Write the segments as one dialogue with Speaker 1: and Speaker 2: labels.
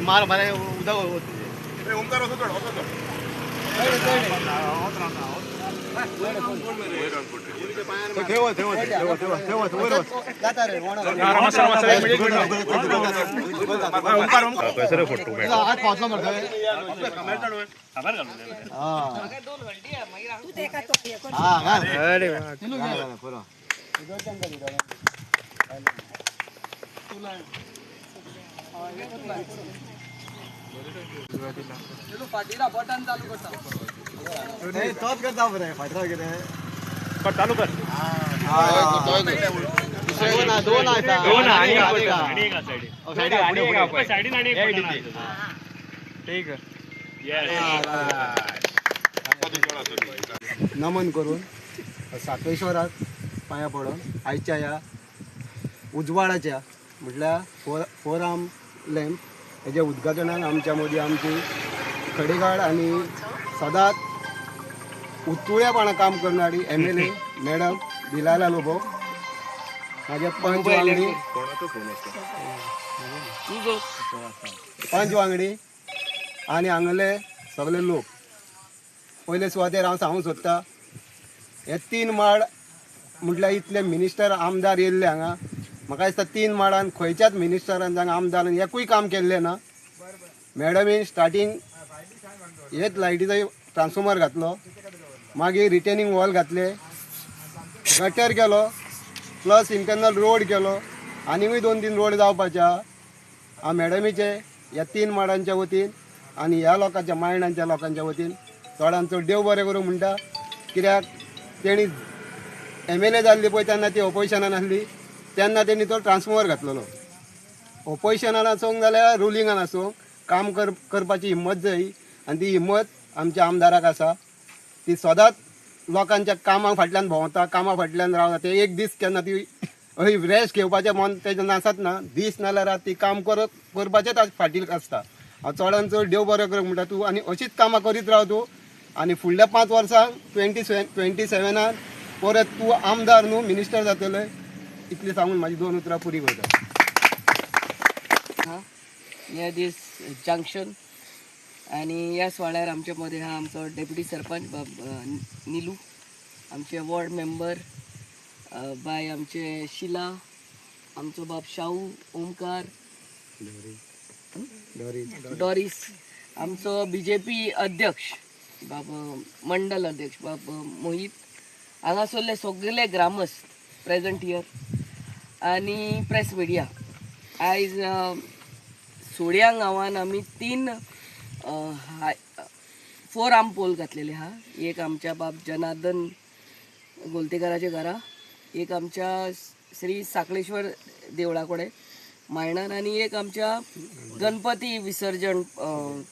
Speaker 1: मार मारे उदा ओंकार होतो बटन चालू करता चालू कर दोन नमन करून साखळेश्वराक पाया पडून आयच्या या उजवाडाच्या म्हटल्यार फोराम लॅम्प हेजे उद्घाटनान आमच्या मदीं आमची खडेगाड आणि सदांच उत्तुळेपणा काम करणारी MLA मॅडम दिलाला लोबो माझे पंच वांगडी आणि हांगले सगळे लोक पयले सुवातेर हांव सांगूंक सोदता हे 3 माड म्हटल्यार इतले मिनिस्टर आमदार येयल्ले हांगा म्हाका दिसता 3 माडान खंयच्याच मिनिस्टरान जावं आमदारान एकूय काम केल्लें ना. मॅडमीन स्टार्टींग हेच लायटीचो ट्रान्सफॉर्मर घातलो, मागीर रिटेनिंग वॉल घातले, गटर केलो, प्लस इंटरनल रोड केलो, आनीकूय 2-3 रोड जावपाचे हांव मॅडमीचे ह्या 3 माडांच्या वतीन आनी ह्या लोकांच्या मायणांच्या लोकांच्या वतीन चडांत चड देव बरें करूं म्हणटा. कित्याक तेणी MLA जाल्ली पळय तेन्ना ती ऑपोजिशनान आसली तेन्ना तेणी तो ट्रान्सफॉर्मर घातलेलो. ऑपोजिशनान आसूंक जाल्यार रुलिंगान आसूंक काम करपाची हिम्मत जाय आनी ती हिम्मत आमच्या आमदाराक आसा. ती सदांच लोकांच्या कामा फाटल्यान भोंवता, कामा फाटल्यान रावता. ते एक दीस केन्ना ती अशी रेस्ट घेवपाचें मन तेजें नासत ना, दीस नाल्यार रात ती काम करपाचेंच फाटील आसता. हांव चडांत चड देव बरें कर म्हणटा तूं आनी अशीच कामां करीत राव तूं आनी फुडल्या 5 वर्सांक 27 परत तूं आमदार न्हू मिनिस्टर जातले. इतली सांगून म्हाजी 2 उतरां पुरी करता.
Speaker 2: near this junction आणि या सुवाळ्यार आमच्या मध्ये हा आमचो डेप्युटी सरपंच बाब नीलू, आमचे वॉर्ड मेंबर बाय आमचे शिला, आमचो बाब शाहू, ओमकार, डॉरिस, आमचो BJP अध्यक्ष बाब मंडल अध्यक्ष बाब मोहित, हांगासरले सगळे ग्रामस्थ प्रेझेंट हियर आणि प्रेस मिडिया. आयज सोड्यां गांवान आमी 3 4 आर्म पोल घातलेले हा. एक आमच्या बाब जनार्दन गोलतेकाराच्या घरा, एक आमच्या श्री साखळेश्वर देवळा कडेन मायणान आनी एक आमच्या गणपती विसर्जन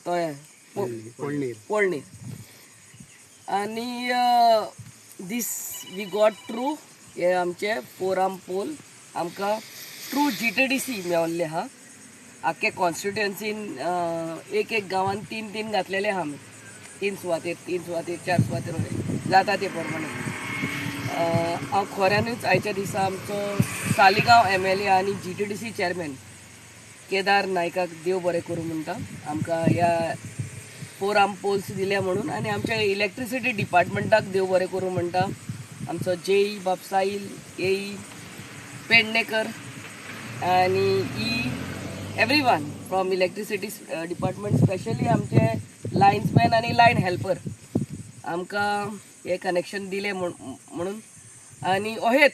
Speaker 2: तोय पोळणीर. आणि दीस वी गॉट ट्रू हे आमचे 4 आर्म पोल आमकां ट्रू GTDC मेळिल्ले हा. आख्खे कॉन्स्टिट्युएन्सीन एक गांवान 3 घातलेले हा आमी. 3 सुवातेर 4 सुवातेर जाता ते प्रमाणे. हांव खऱ्यानूच आयच्या दिसा आमचो सालिगांव MLA आनी GTDC चेअरमॅन केदार नायकाक देव बरें करूं म्हणटा. आमकां ह्या 4 आर्म पोल्स दिल्या म्हणून आनी आमच्या इलेक्ट्रिसिटी डिपार्टमेंटाक देव बरें करूं म्हणटा. आमचो JE बाब साहिल, AE पेडणेकर आनी everyone from electricity department, specially आमचे लायन्समॅन आनी लायन हेल्पर आमकां हे कनेक्शन दिले म्हणून. आनी अहेच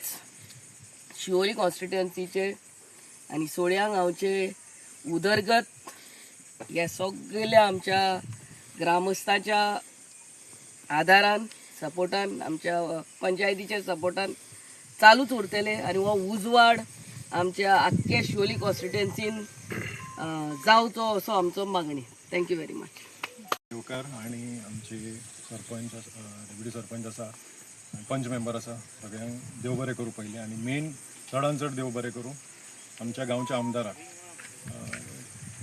Speaker 2: शिवोली कॉन्स्टिट्युएन्सीचे आनी सोड्यां गांवचे उदरगत हे सगळ्या आमच्या ग्रामस्थांच्या आदारान सपोर्टान आमच्या पंचायतीच्या सपोर्टान चालूच उरतले आनी हो उजवाड आमच्या आख्ख्या शिवोली कॉन्स्टिट्युएन्सीन जावचो असो आमचो मागणी. Thank you very much.
Speaker 3: देवकार आणि आमचे सरपंच डेप्युटी सरपंच आसा, पंच मेंबर आसा, सगळ्यांक देव बरें करूं पयलीं. आनी मेन चडांत चड देव बरें करूं आमच्या गांवच्या आमदाराक.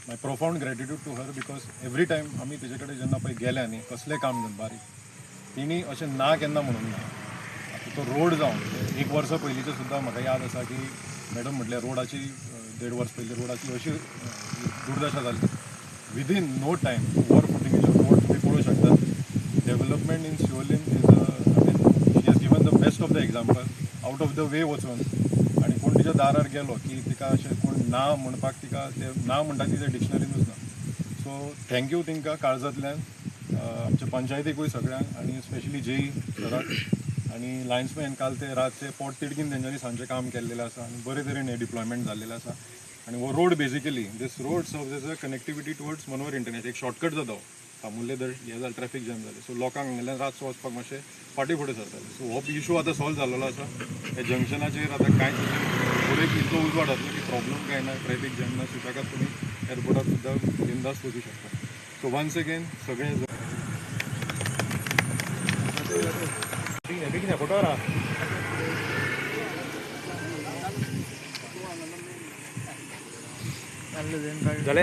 Speaker 3: My profound gratitude to her, because every time आमी तेजे कडेन जेन्ना पळय गेल्या न्ही कसलें काम जावन बारीक, तिणी अशें ना केन्ना म्हणून ना. तो रोड जावन 1 वर्स पयलींचे सुद्दां म्हाका याद आसा की मॅडम म्हटल्यार रोडाची 1.5 वर्स पयलीं रोडाची अशी दुर्दशा जाल्ली विदीन नो टायम ओवर फुटिंगेचो रोड तुमी पळोवंक शकतात development in Siolim is she has given the best of the example out of the way वचून आनी कोण तिच्या दारार गेलो की तिका अशें कोण ना म्हणपाक तिका ते ना म्हणटा ती ते डिक्शनरीनूच ना सो थँक्यू तिंका काळजांतल्यान आमच्या पंचायतीकूय सगळ्यांक आनी स्पेशली जेई सराक आनी लायन्समॅन काल ते रातचे पोट तिडकीन तेंच्यांनी सांजचें काम केल्लेलें आसा आनी बरे तरेन हें डिप्लॉयमेंट जाल्लेलें आसा आनी हो road basically this road serves as a connectivity towards Manohar इंटरनॅट एक शॉर्टकट जाता तामुल्ले जर हें जालें ट्रॅफिक जॅम जालें सो लोकांक हांगांतल्यान रातचो वचपाक मातशें फाटीं फुडें सरतालें सो हो इशू आतां सॉल्व जाल्लो आसा ह्या जंक्शनाचेर आतां कांयच फुडें इतलो उजवाड जातलो की प्रॉब्लम कांय ना ट्रॅफिक जॅम ना सुशेगाद तुमी एअरपोर्टार सुद्दां बिंदास वचूं शकता सो वन्स अगेन सगळें फोटो
Speaker 4: झाले